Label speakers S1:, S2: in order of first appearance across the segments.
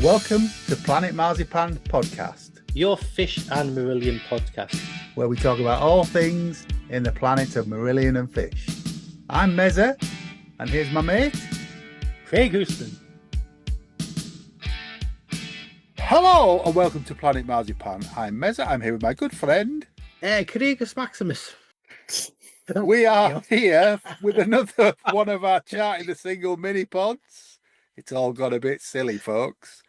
S1: Welcome to Planet Marzipan Podcast,
S2: your fish and Marillion podcast,
S1: where we talk about all things in the planet of Marillion and fish. I'm Mezza, and here's my mate,
S2: Craig Houston.
S1: Hello, and welcome to Planet Marzipan. I'm Mezza. I'm here with my good friend,
S2: Carigus Maximus.
S1: We are here with another one of our Charting the Single mini pods. It's all got a bit silly, folks.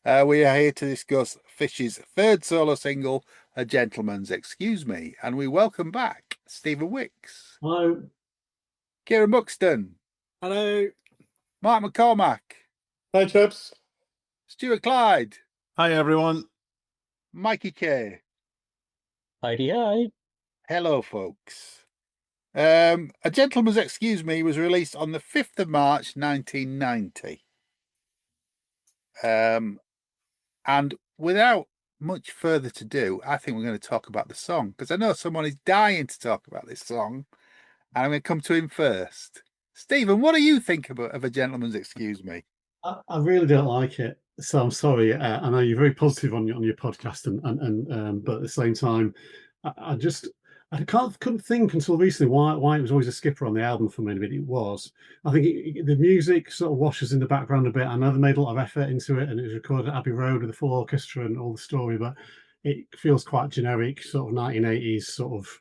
S1: We are here to discuss Fish's third solo single, A Gentleman's Excuse Me, and we welcome back Stephen Wicks.
S3: Hello.
S1: Kieron Buxton.
S4: Hello.
S1: Mark McCormac.
S4: Hi, chaps.
S1: Stuart Clyde.
S4: Hi, everyone.
S1: Mikie Kay.
S2: Hi.
S1: Hello, folks. A Gentleman's Excuse Me was released on the 5th of March, 1990. And without much further to do, I think we're going to talk about the song, because I know someone is dying to talk about this song, and I'm going to come to him first. Stephen, what do you think of A Gentleman's Excuse Me?
S3: I really don't like it, so I'm sorry. I know you're very positive on your podcast, and but at the same time, I couldn't think until recently why it was always a skipper on the album for me, but it was. I think the music sort of washes in the background a bit. I know they made a lot of effort into it, and it was recorded at Abbey Road with the full orchestra and all the story, but it feels quite generic, sort of 1980s sort of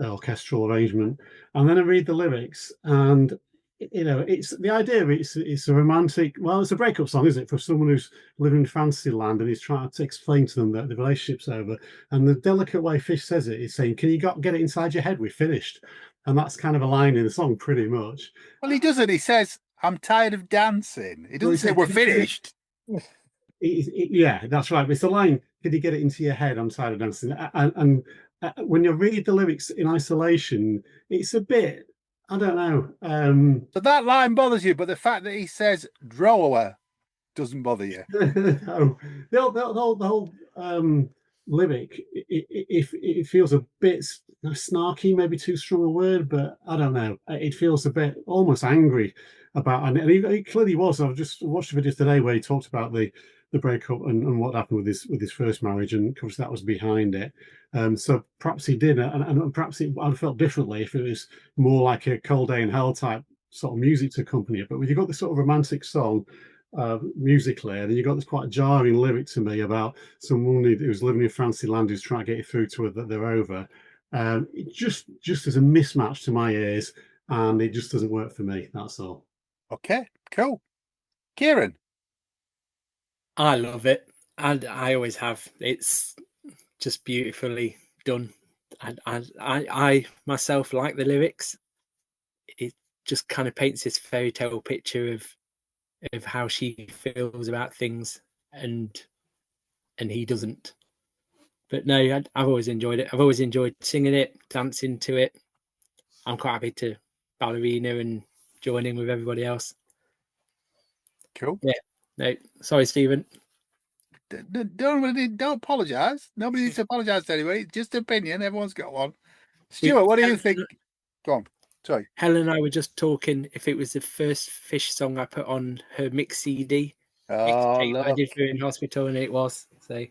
S3: orchestral arrangement. And then I read the lyrics, and it's the idea. It's a romantic. Well, it's a breakup song, isn't it, for someone who's living in fantasy land and he's trying to explain to them that the relationship's over. And the delicate way Fish says it is saying, "Can you get it inside your head? We're finished." And that's kind of a line in the song, pretty much.
S1: Well, he doesn't. He says, "I'm tired of dancing." He doesn't say we're finished.
S3: Yeah, that's right. But it's a line. Can you get it into your head? I'm tired of dancing. And when you read the lyrics in isolation, it's a bit. I don't know.
S1: But that line bothers you, but the fact that he says drawer doesn't bother you.
S3: No. The whole lyric, it feels a bit snarky, maybe too strong a word, but I don't know. It feels a bit almost angry about, and he clearly was. I've just watched a video today where he talked about the breakup and what happened with his first marriage, and of course that was behind it. So perhaps he did, and perhaps I'd have felt differently if it was more like a Cold Day in Hell type sort of music to accompany it. But when you've got this sort of romantic song musically, then you've got this quite jarring lyric to me about someone who's living in fancy land who's trying to get you through to her that they're over. It just is a mismatch to my ears, and it just doesn't work for me. That's all.
S1: Okay, cool. Kieron?
S2: I love it, and I always have. It's just beautifully done. And I myself like the lyrics. It just kind of paints this fairy tale picture of how she feels about things, and he doesn't. But no, I've always enjoyed it. I've always enjoyed singing it, dancing to it. I'm quite happy to ballerina and join in with everybody else.
S1: Cool.
S2: Yeah. No, sorry, Stephen.
S1: Don't apologise. Nobody needs to apologise to anybody. Just opinion. Everyone's got one. Stuart, what do you think? Go on. Sorry.
S2: Helen and I were just talking if it was the first Fish song I put on her mix CD.
S1: Oh,
S2: I did for her in hospital, and it was. So.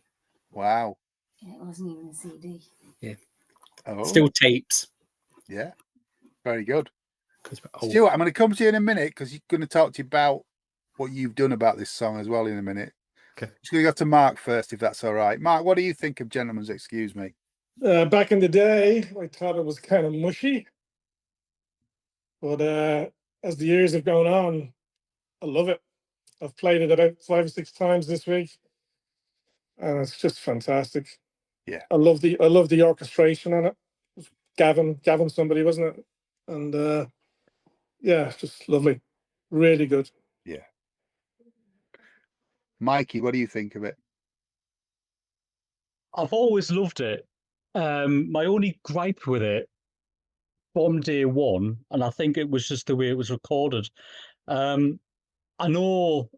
S1: Wow.
S5: It wasn't even a CD.
S2: Yeah.
S1: Oh.
S2: Still tapes.
S1: Yeah. Very good.
S2: Oh.
S1: Stuart, I'm going to come to you in a minute because you're going to talk to you about what you've done about this song as well in a minute.
S4: Okay.
S1: Just going to go to Mark first, if that's all right. Mark, what do you think of Gentleman's Excuse Me?
S4: Back in the day, I thought it was kind of mushy. But as the years have gone on, I love it. I've played it about 5 or 6 times this week, and it's just fantastic.
S1: Yeah.
S4: I love the orchestration on it. It was Gavin somebody, wasn't it? And yeah, just lovely. Really good.
S1: Yeah. Mikey, what do you think of it?
S6: I've always loved it. My only gripe with it from day one, and I think it was just the way it was recorded. I know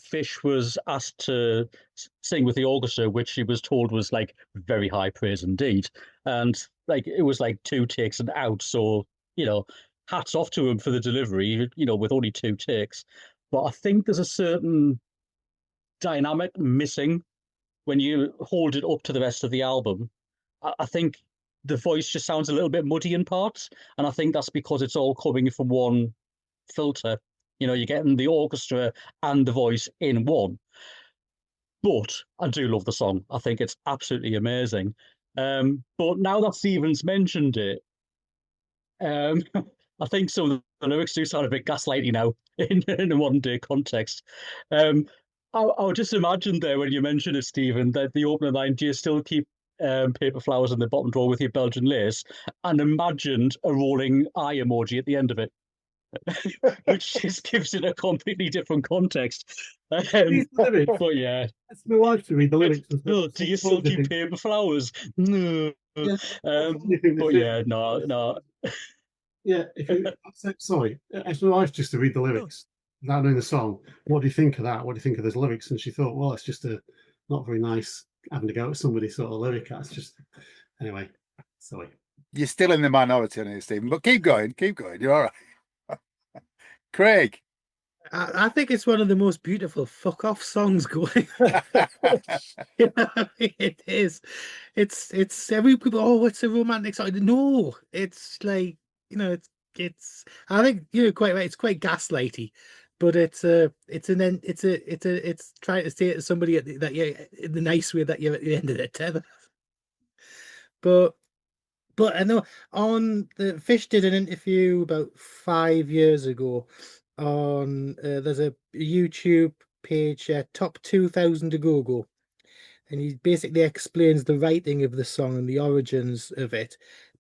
S6: Fish was asked to sing with the orchestra, which she was told was like very high praise indeed. And like it was like 2 takes and out. So, hats off to him for the delivery, with only 2 takes. But I think there's a certain dynamic missing when you hold it up to the rest of the album. I think the voice just sounds a little bit muddy in parts, and I think that's because it's all coming from one filter. You're getting the orchestra and the voice in one. But I do love the song. I think it's absolutely amazing. But now that Stephen's mentioned it, I think some of the lyrics do sound a bit gaslighty now in a modern day context. I would just imagine there when you mentioned it, Stephen, that the opening line, do you still keep paper flowers in the bottom drawer with your Belgian lace? And imagined a rolling eye emoji at the end of it, which just gives it a completely different context. But yeah.
S3: It's my wife to read the lyrics.
S6: No, do you still keep paper flowers? No.
S3: Yeah.
S6: But yeah, no.
S3: Yeah, sorry, asked my wife just to read the lyrics without knowing the song. What do you think of that? What do you think of those lyrics? And she thought, well, it's just a not very nice having to go at somebody sort of lyric. That's just anyway. Sorry.
S1: You're still in the minority on it, Stephen, but keep going. You're all right. Craig.
S2: I think it's one of the most beautiful fuck off songs going. It is. It's every people. Oh, it's a romantic song. No, it's like it's. I think you're quite right. It's quite gaslighty, but it's trying to say it to somebody that you in the nice way that you're at the end of their tether. But I know on the Fish did an interview about 5 years ago on there's a YouTube page, Top 2000 to Go, and he basically explains the writing of the song and the origins of it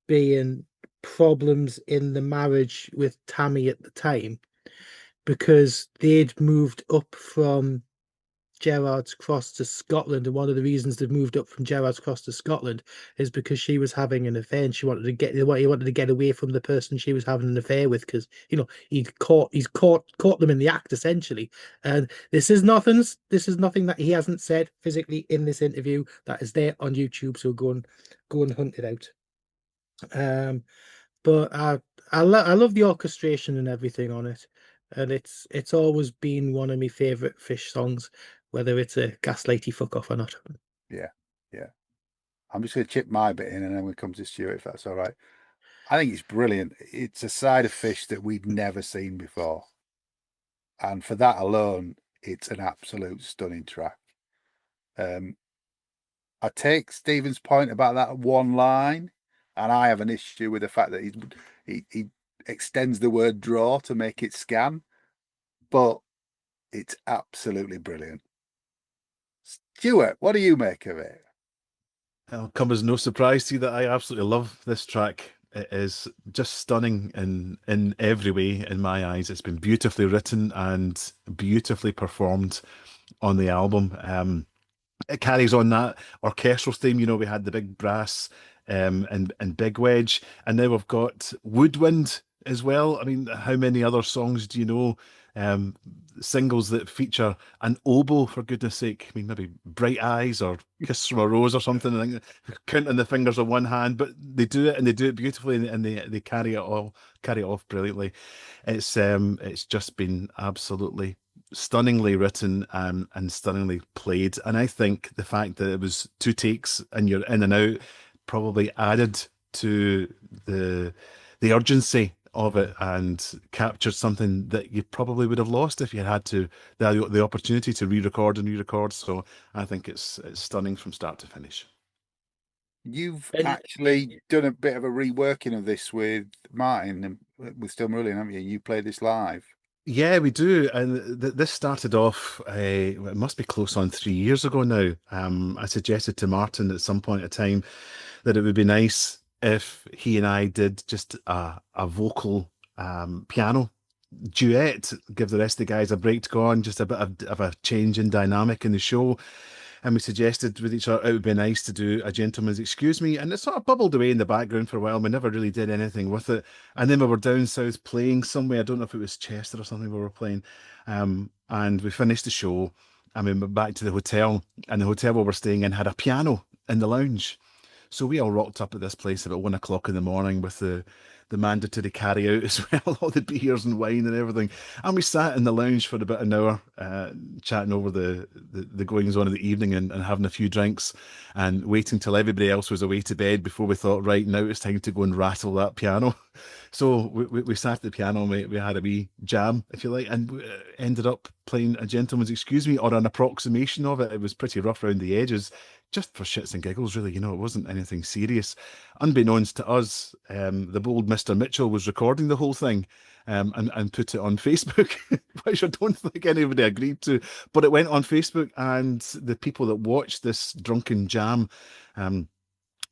S2: being problems in the marriage with Tammy at the time, because they'd moved up from Gerrard's Cross to Scotland, and one of the reasons they've moved up from Gerrard's Cross to Scotland is because she was having an affair, and he wanted to get away from the person she was having an affair with, because he's caught them in the act essentially. And this is nothing that he hasn't said physically in this interview. That is there on YouTube, so go and hunt it out. But I love the orchestration and everything on it, and it's always been one of my favorite Fish songs, whether it's a gaslighty fuck off or not.
S1: Yeah. I'm just going to chip my bit in, and then we come to Stuart, if that's all right. I think it's brilliant. It's a side of Fish that we've never seen before, and for that alone, it's an absolute stunning track. I take Stephen's point about that one line, and I have an issue with the fact that he extends the word draw to make it scan, but it's absolutely brilliant. Stuart, what do you make of it?
S7: It'll come as no surprise to you that I absolutely love this track. It is just stunning in every way in my eyes. It's been beautifully written and beautifully performed on the album. It carries on that orchestral theme. We had the big brass and big wedge, and now we've got woodwind as well. I mean, how many other songs do you know? Singles that feature an oboe, for goodness sake. I mean, maybe Bright Eyes or Kiss from a Rose or something. I think counting the fingers on one hand, but they do it, and they do it beautifully, and they carry it off brilliantly. It's just been absolutely stunningly written and stunningly played. And I think the fact that it was 2 takes and you're in and out probably added to the urgency of it and captured something that you probably would have lost if you had the opportunity to re-record. So I think it's stunning from start to finish.
S1: You've actually done a bit of a reworking of this with Martin and with Still Marillion, haven't you? You played this live.
S7: Yeah, we do. And this started off, it must be close on 3 years ago now. I suggested to Martin at some point in time that it would be nice if he and I did just a vocal piano duet, give the rest of the guys a break to go on, just a bit of a change in dynamic in the show. And we suggested with each other it would be nice to do A Gentleman's Excuse Me, and it sort of bubbled away in the background for a while. We never really did anything with it, and then we were down south playing somewhere. I don't know if it was Chester or something we were playing, and we finished the show and we went back to the hotel, and the hotel we were staying in had a piano in the lounge. So we all rocked up at this place about 1 o'clock in the morning with the mandatory carry out as well, all the beers and wine and everything. And we sat in the lounge for about an hour, chatting over the goings on of the evening and having a few drinks and waiting till everybody else was away to bed before we thought, right, now it's time to go and rattle that piano. So we sat at the piano and we had a wee jam, if you like, and we ended up playing A Gentleman's Excuse Me, or an approximation of it. It was pretty rough around the edges, just for shits and giggles, really. You know, it wasn't anything serious. Unbeknownst to us, the bold Mr. Mitchell was recording the whole thing and put it on Facebook, which I don't think anybody agreed to. But it went on Facebook, and the people that watched this drunken jam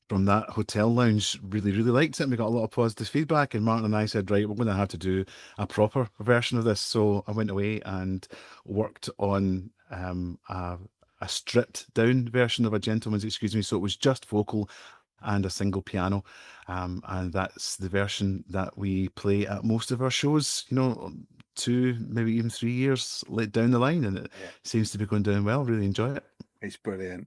S7: from that hotel lounge really, really liked it. And we got a lot of positive feedback. And Martin and I said, right, we're going to have to do a proper version of this. So I went away and worked on a stripped down version of A Gentleman's Excuse Me. So it was just vocal and a single piano. And that's the version that we play at most of our shows, you know, 2, maybe even 3 years down the line. And it seems to be going down well. Really enjoy it.
S1: It's brilliant.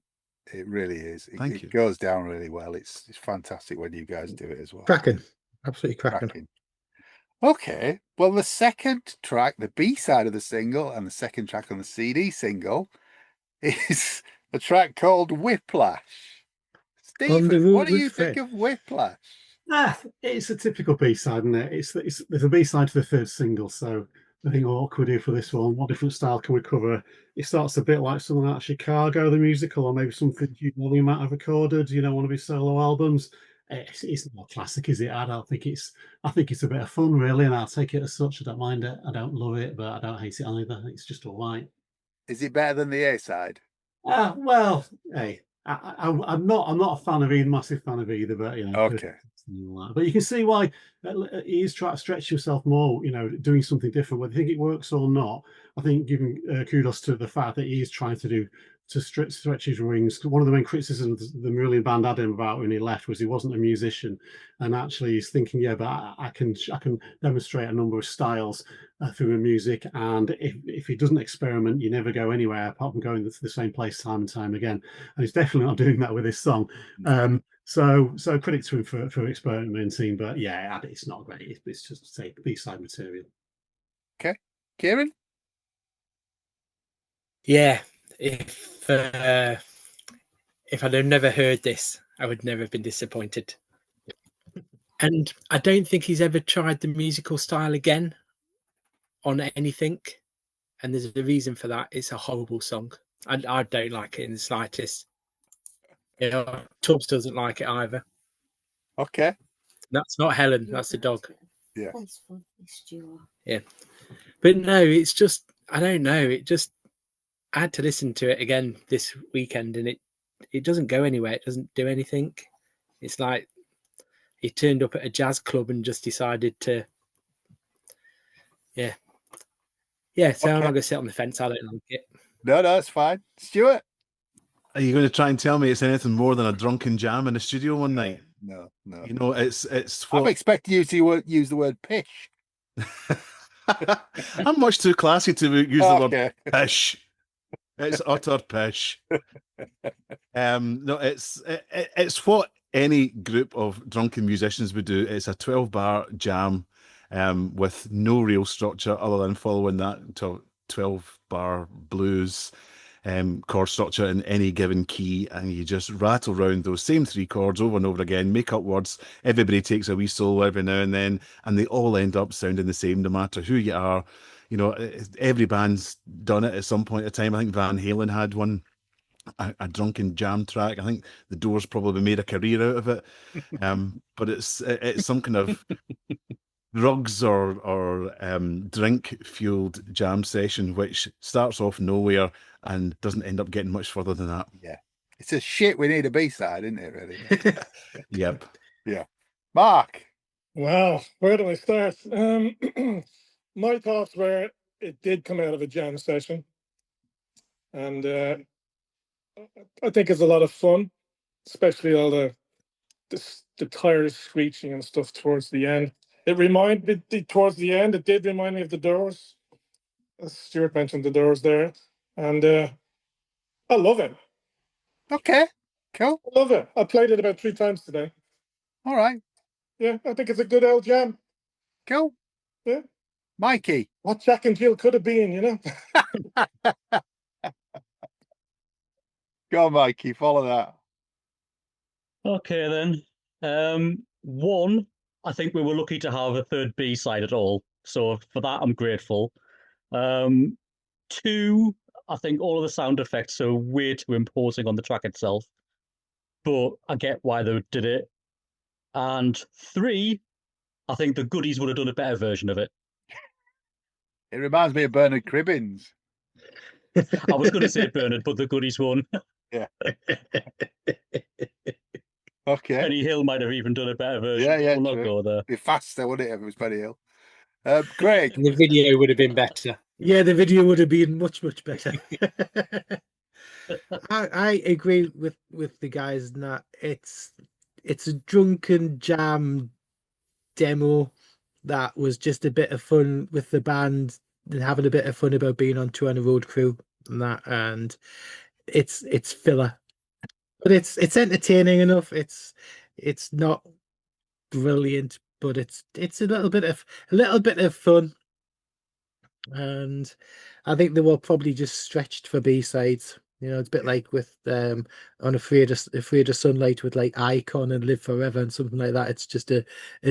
S1: It really is.
S7: Thank you.
S1: It goes down really well. It's fantastic when you guys do it as well.
S8: Cracking. Absolutely cracking.
S1: Okay. Well, the second track, the B side of the single, and the second track on the CD single is a track called Whiplash. Stephen, what do you think of Whiplash?
S3: It's a typical B-side, isn't it? There's a B-side to the third single, so I think what could we do for this one? What different style can we cover? It starts a bit like something like Chicago, the musical, or maybe something you normally might have recorded, you know, one of his solo albums. It's not classic, is it? I think it's a bit of fun, really, and I'll take it as such. I don't mind it. I don't love it, but I don't hate it either. It's just all right.
S1: Is it better than the A side?
S3: Well, hey, I'm not a fan of either, massive fan of either, but you know,
S1: okay.
S3: But you can see why he's trying to stretch himself more, you know, doing something different. Whether you think it works or not, I think giving kudos to the fact that he is trying to stretch his wings. One of the main criticisms the Marillion Band had him about when he left was he wasn't a musician, and actually he's thinking, yeah, but I can demonstrate a number of styles through the music, and if he doesn't experiment, you never go anywhere apart from going to the same place time and time again. And he's definitely not doing that with this song. So credit to him for experimenting, but yeah, it's not great. It's just say B-side material.
S1: Okay, Kieron.
S2: Yeah, if I'd have never heard this, I would never have been disappointed. And I don't think he's ever tried the musical style again on anything. And there's a reason for that. It's a horrible song. I don't like it in the slightest. You know, Tubbs doesn't like it either.
S1: Okay.
S2: That's not Helen. That's the dog.
S1: Yeah.
S2: Yeah. But no, it's just, I don't know. I had to listen to it again this weekend, and it doesn't go anywhere. It doesn't do anything. It's like he turned up at a jazz club and just decided to, yeah. So I'm not going to sit on the fence. I don't like it.
S1: No, it's fine. Stuart?
S7: Are you going to try and tell me it's anything more than a drunken jam in the studio one night?
S1: No.
S7: You know, it's.
S1: I'm expecting you to use the word pish.
S7: I'm much too classy to use the word pish. It's utter pish. No, it's what any group of drunken musicians would do. It's a 12-bar jam with no real structure other than following that 12-bar blues chord structure in any given key, and you just rattle around those same 3 chords over and over again, make up words. Everybody takes a wee solo every now and then, and they all end up sounding the same no matter who you are. You know, every band's done it at some point in time. I think Van Halen had one, a drunken jam track. I think the Doors probably made a career out of it. But it's some kind of drugs or drink fueled jam session, which starts off nowhere and doesn't end up getting much further than that.
S1: Yeah, it's a shit. We need a B-side, isn't it? Really?
S7: Yep.
S1: Yeah. Mark.
S4: Well, where do I start? My thoughts were it did come out of a jam session, and I think it's a lot of fun, especially all the tires screeching and stuff towards the end. It did remind me of the Doors. As Stuart mentioned the Doors there, and I love it.
S1: Okay. Cool.
S4: I love it. I played it about 3 times today.
S1: All right.
S4: Yeah, I think it's a good old jam.
S1: Cool.
S4: Yeah.
S1: Mikey.
S4: What Jack and Jill could have been, you know?
S1: Go on, Mikey. Follow that.
S6: Okay, then. One, I think we were lucky to have a third B side at all. So for that, I'm grateful. Two, I think all of the sound effects are way too imposing on the track itself. But I get why they did it. And three, I think the Goodies would have done a better version of it.
S1: It reminds me of Bernard Cribbins.
S6: I was going to say Bernard, but the Goodies won.
S1: Yeah. Okay.
S6: Penny Hill might have even done a better version.
S1: Yeah,
S6: We'll not
S1: true.
S6: go there.
S1: Be faster, wouldn't it, if it was Penny Hill? Craig.
S2: And the video would have been better.
S8: Yeah, the video would have been much better. I agree with the guys in that it's a drunken jam demo that was just a bit of fun with the band and having a bit of fun about being on tour and a road crew and that, and it's filler, but it's entertaining enough. It's not brilliant, but it's a little bit of fun. And I think they were probably just stretched for B-sides. You know, it's a bit like with on Afraid of Sunlight with like Icon and Live Forever and something like that. It's just a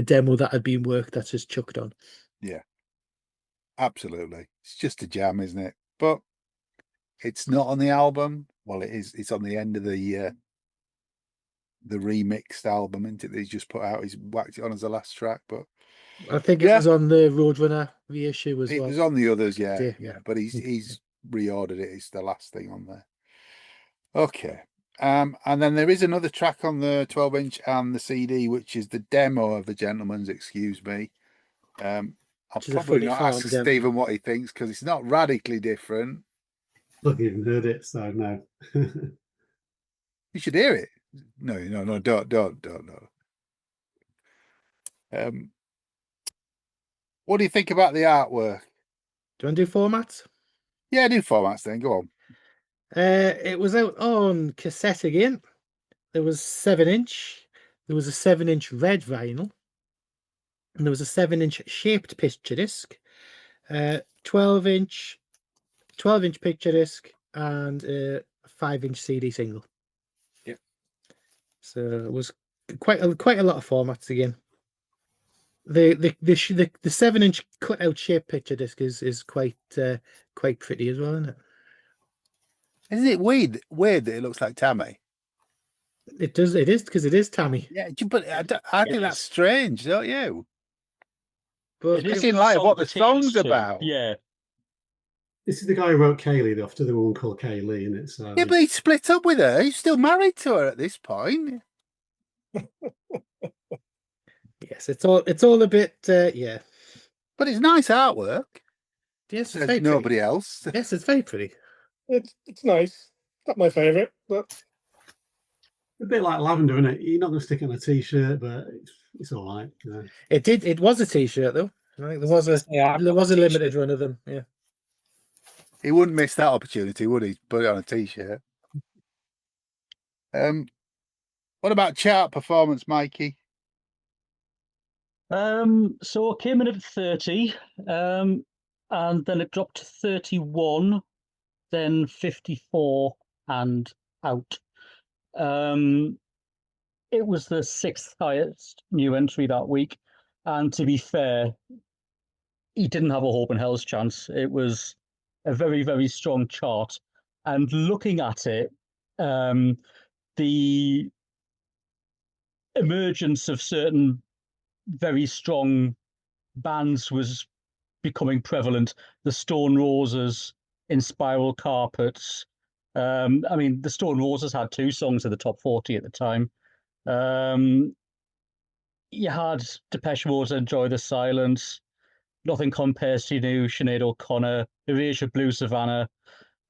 S8: demo that had been worked that's just chucked on.
S1: Yeah, absolutely. It's just a jam, isn't it? But it's not on the album. Well, it is. It's on the end of the remixed album, isn't it? That he's just put out. He's whacked it on as the last track, but
S8: I think it was on the Roadrunner reissue as
S1: it
S8: well.
S1: was on the others, yeah.
S8: Yeah.
S1: But he's reordered it. It's the last thing on there. Okay. And then there is another track on the 12-inch and the CD, which is the demo of The Gentleman's Excuse Me. I'll probably not ask Stephen what he thinks because it's not radically different.
S3: Look, you even heard it, so no.
S1: You should hear it. No, don't. What do you think about the artwork?
S8: Do you want to do formats?
S1: Yeah, do formats then. Go on.
S8: It was out on cassette again. There was 7-inch. There was a 7-inch red vinyl. And there was a 7-inch shaped picture disc. 12-inch picture disc and a 5-inch CD single.
S2: Yeah.
S8: So it was quite a lot of formats again. The 7-inch cut out shaped picture disc is quite pretty as well, isn't it?
S1: Isn't it weird that it looks like Tammy?
S8: It does. It is because it is Tammy.
S1: Yeah, but I think that's strange, don't you?
S8: But
S1: it's in light of what the song's about.
S6: Yeah.
S3: This is the guy who wrote Kaylee, after the woman called Kaylee, and it's
S1: yeah, but he split up with her. He's still married to her at this point.
S8: Yes, it's all a bit yeah.
S1: But it's nice artwork.
S8: Yes,
S1: it's very nobody
S8: pretty.
S1: else.
S8: Yes, it's very pretty.
S4: It's nice. Not my favourite, but
S3: a bit like Lavender, isn't it? You're not going to stick it on a t-shirt, but it's all right. You know.
S8: It was a t-shirt though. I think there was a limited run of them. Yeah.
S1: He wouldn't miss that opportunity, would he? Put it on a t-shirt. What about chart performance, Mikey?
S6: So it came in at 30, and then it dropped to 31, then 54 and out. It was the 6th highest new entry that week, and to be fair, he didn't have a hope in hell's chance. It was a very, very strong chart, and looking at it, the emergence of certain very strong bands was becoming prevalent. The Stone Roses in Spiral Carpets. I mean, the Stone Roses had 2 songs in the top 40 at the time. You had Depeche Mode's Enjoy the Silence, Nothing Compares to You, Sinead O'Connor, Erasure Blue Savannah,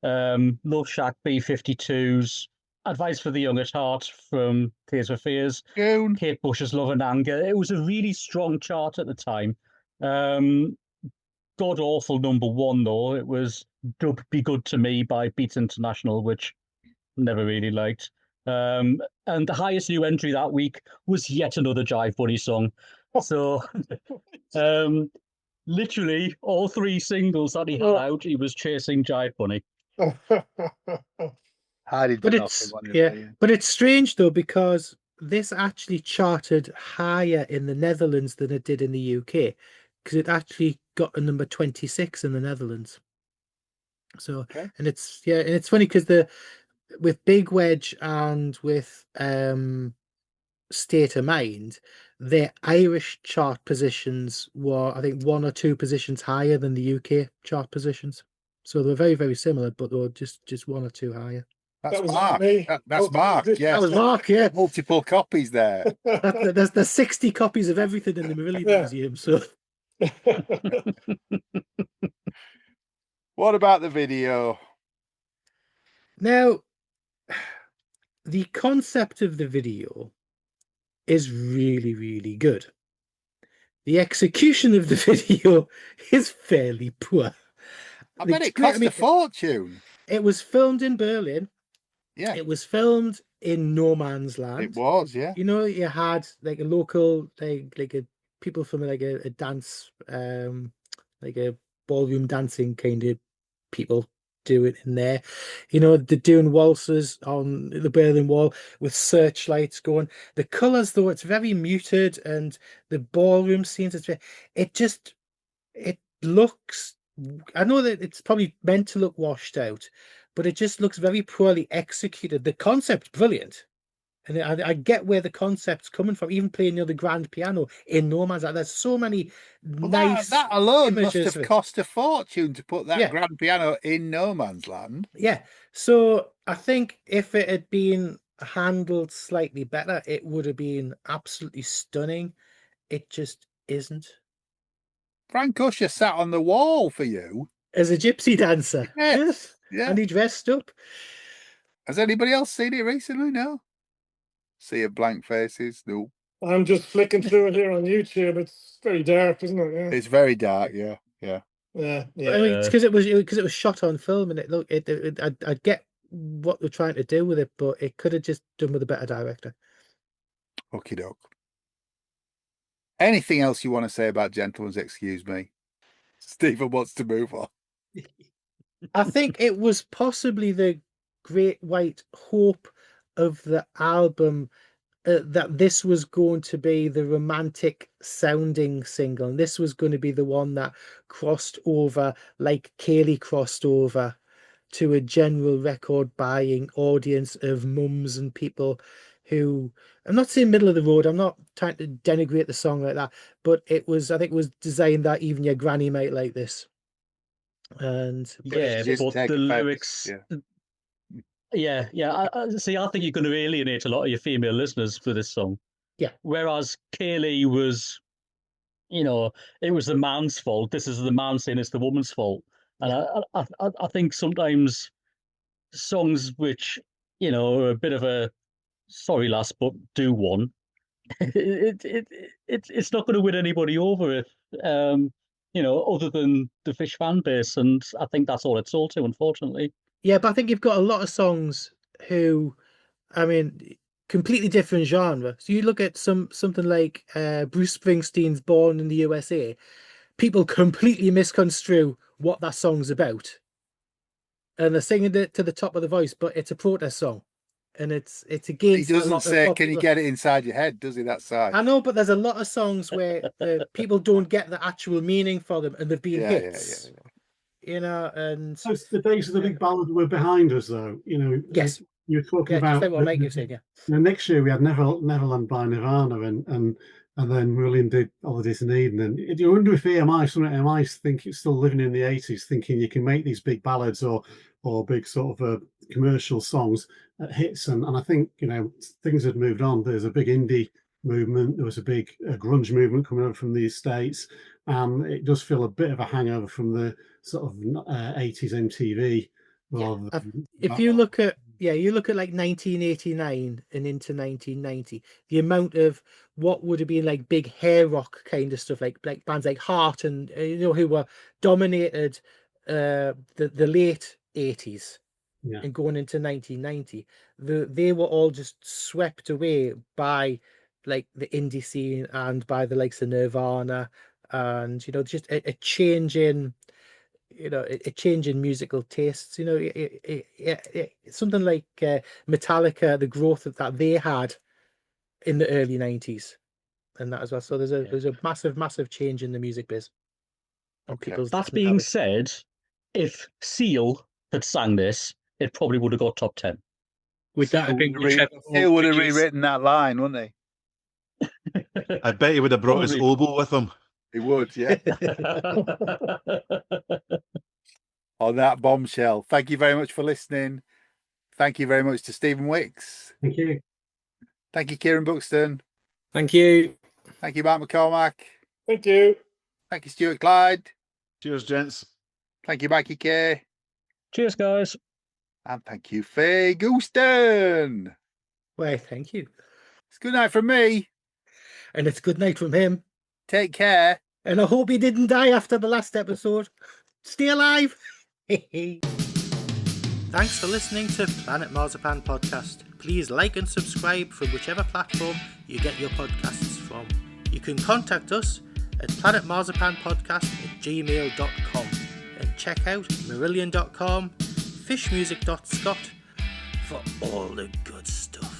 S6: Love Shack B-52s, Advice for the Young at Heart from Tears for Fears, Kate Bush's Love and Anger. It was a really strong chart at the time. God awful number 1 though. It was Be Good to Me by Beats International, which I never really liked. And the highest new entry that week was yet another Jive Bunny song. So, literally, all 3 singles that he had out, he was chasing Jive Bunny.
S1: Hiding
S8: But
S1: to
S8: it's
S1: nothing,
S8: yeah,
S1: wasn't it?
S8: but it's strange though, because this actually charted higher in the Netherlands than it did in the UK, because it actually got a number 26 in the Netherlands. So,
S1: Okay.
S8: and it's and it's funny because with Big Wedge and with State of Mind, their Irish chart positions were, I think, 1 or 2 positions higher than the UK chart positions. So they were very, very similar, but they were just 1 or 2 higher.
S1: That's
S4: That was
S1: Mark.
S4: me.
S1: That's Mark. Yeah,
S8: That was Mark, yeah.
S1: multiple copies there.
S8: There's 60 copies of everything in the Marillion
S4: Yeah.
S8: Museum. So
S1: What about the video?
S8: now, the concept of the video is really, really good. The execution of the video is fairly poor.
S1: I bet it cost a fortune.
S8: It was filmed in Berlin.
S1: Yeah,
S8: It was filmed in no man's land.
S1: it was. Yeah,
S8: You know, you had like a local, like a people from like a dance, like a ballroom dancing kind of people do it in there. You know, they're doing waltzes on the Berlin Wall with searchlights going. The colors, though, it's very muted, and the ballroom scenes, it looks. I know that it's probably meant to look washed out, but it just looks very poorly executed. The concept's brilliant. And I get where the concept's coming from, even playing the grand piano in No Man's Land. There's so many nice
S1: that alone must
S8: images
S1: have
S8: of it.
S1: cost a fortune to put that
S8: Yeah.
S1: grand piano in No Man's Land.
S8: Yeah. So I think if it had been handled slightly better, it would have been absolutely stunning. It just isn't.
S1: Frank Usher sat on the wall for you.
S8: As a gypsy dancer.
S1: Yes. Yeah.
S8: And he dressed up.
S1: Has anybody else seen it recently? No. Sea of blank faces. No.
S4: I'm just flicking through it here on YouTube. It's very dark, isn't it? Yeah.
S1: It's very dark. Yeah. Yeah.
S4: Yeah.
S8: I mean, it's because it was shot on film, and I get what they're trying to do with it, but it could have just done with a better director.
S1: Okie doke. Anything else you want to say about Gentleman's Excuse Me? Stephen wants to move on.
S8: I think it was possibly the great white hope of the album that this was going to be the romantic sounding single, and this was going to be the one that crossed over like Kaylee crossed over to a general record buying audience of mums and people who, I'm not saying middle of the road, I'm not trying to denigrate the song like that, but I think it was designed that even your granny might like this. And
S6: Yeah, but the lyrics. Yeah. I see. I think you're going to alienate a lot of your female listeners for this song.
S8: Yeah.
S6: Whereas Kaylee was, it was the man's fault. This is the man saying it's the woman's fault. And I think sometimes songs which, are a bit of a sorry lass, but do one, it's not going to win anybody over if, other than the Fish fan base. And I think that's all it's sold to, unfortunately.
S8: Yeah, but I think you've got a lot of songs who, I mean, completely different genre. So you look at something like Bruce Springsteen's Born in the USA, people completely misconstrue what that song's about. And they're singing it to the top of the voice, but it's a protest song. And it's against.
S1: He doesn't say, "Can you get it inside your head?" Does he? That side.
S8: I know, but there's a lot of songs where people don't get the actual meaning for them, and they've been hits. Yeah. And
S3: so it's the days of the big ballad were behind us, though.
S8: Yes,
S3: you're talking about.
S8: Just like what Mikie said, yeah.
S3: Next year we had Neverland by Nirvana, and then Marillion did Holidays in Eden, and you wonder if EMI think it's still living in the 80s, thinking you can make these big ballads or big sort of commercial songs hits, and I think things had moved on. There's a big indie movement. There was a big grunge movement coming over from the States, and it does feel a bit of a hangover from the sort of 80s MTV.
S8: If you look at like 1989 and into 1990, the amount of what would have been like big hair rock kind of stuff, like bands like Heart and who were dominated the late 80s,
S3: Yeah.
S8: and going into 1990, they were all just swept away by like the indie scene and by the likes of Nirvana, and just a change in a change in musical tastes. Something like Metallica, the growth that they had in the early 90s and that as well. So there's a massive change in the music biz.
S1: Okay.
S6: That being said, if Seal had sang this, it probably would have got top 10.
S2: Would that have been
S1: He would have rewritten that line, wouldn't he?
S7: I bet he would have brought his
S6: Probably.
S7: oboe with him.
S1: He would, yeah. On that bombshell. Thank you very much for listening. Thank you very much to Stephen Wicks.
S3: Thank you.
S1: Thank you, Kieron Buxton.
S2: Thank you.
S1: Thank you, Mark McCormac.
S4: Thank you.
S1: Thank you, Stuart Clyde.
S7: Cheers, gents.
S1: Thank you, Mikie Kay.
S6: Cheers, guys.
S1: And thank you, Faye Goulston.
S8: Well, thank you.
S1: It's good night from me.
S8: And it's good night from him.
S1: Take care.
S8: And I hope he didn't die after the last episode. Stay alive. Thanks for listening to Planet Marzipan Podcast. Please like and subscribe from whichever platform you get your podcasts from. You can contact us at planetmarzipanpodcast@gmail.com and check out marillion.com, fishmusic.scot for all the good stuff.